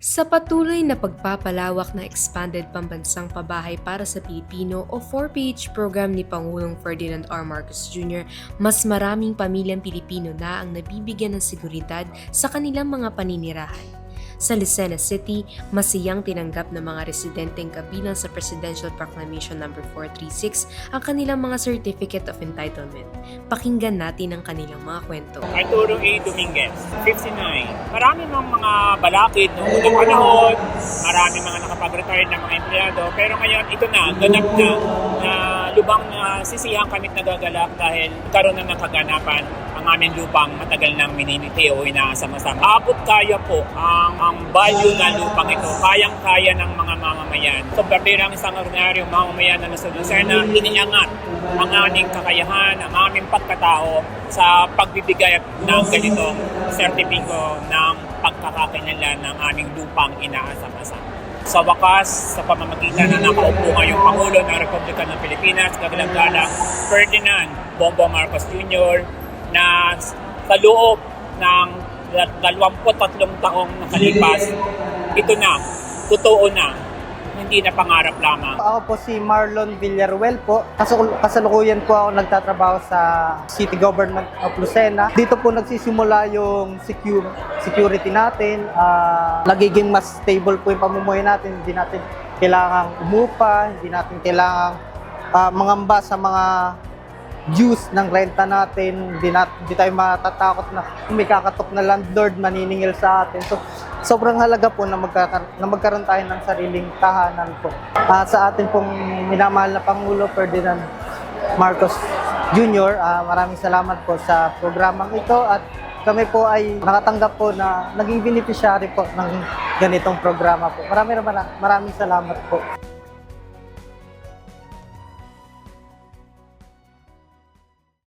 Sa patuloy na pagpapalawak ng Expanded Pambansang Pabahay para sa Pilipino o 4PH program ni Pangulong Ferdinand R. Marcos Jr., mas maraming pamilyang Pilipino na ang nabibigyan ng seguridad sa kanilang mga paninirahan. Sa Lucena City, masayang tinanggap ng mga residenteng kabilang sa Presidential Proclamation No. 436 ang kanilang mga Certificate of Entitlement. Pakinggan natin ang kanilang mga kwento. Arturo A. Dominguez, 59. Marami ng mga balakid noong unang panahon, marami mga nakapag-retire na mga empleyado, pero ngayon ito na, ganap na lubang sisiyang kamit nagagalak dahil karoon na ng kaganapan ang aming lupang matagal nang mininiti o inaasam-asam. Abot kaya po ang value ng lupang ito, kayang-kaya ng mga mamamayan. So, bertirang isang ordinaryong mamamayan na nasa Lucena, iniangat ang aming kakayahan, ang aming pagkatao sa pagbibigay ng ganitong sertipiko ng pagkakakilanlan ng aming lupang inaasam-asam. Sa wakas, sa pamamagitan na nakaupo ngayong Pangulo ng Republika ng Pilipinas, Kagalang-galang Ferdinand Bongbong Marcos Jr., na sa loob ng 23 taong nakalipas, ito na, totoo na, hindi na pangarap lamang. Ako po si Marlon Villaruel po. Kasalukuyan po ako nagtatrabaho sa City Government of Lucena. Dito po nagsisimula yung security natin. Nagiging mas stable po yung pamumuhay natin. Hindi natin kailangang umupa, hindi natin kailangang mangamba sa mga dues ng renta natin. Hindi tayo matatakot na may kakatok na landlord maniningil sa atin. So, sobrang halaga po na magkaroon tayo ng sariling tahanan po. Sa atin pong minamahal na Pangulo Ferdinand Marcos Jr., maraming salamat po sa programang ito at kami po ay nakatanggap po na naging beneficiary po ng ganitong programa po. Maraming salamat po.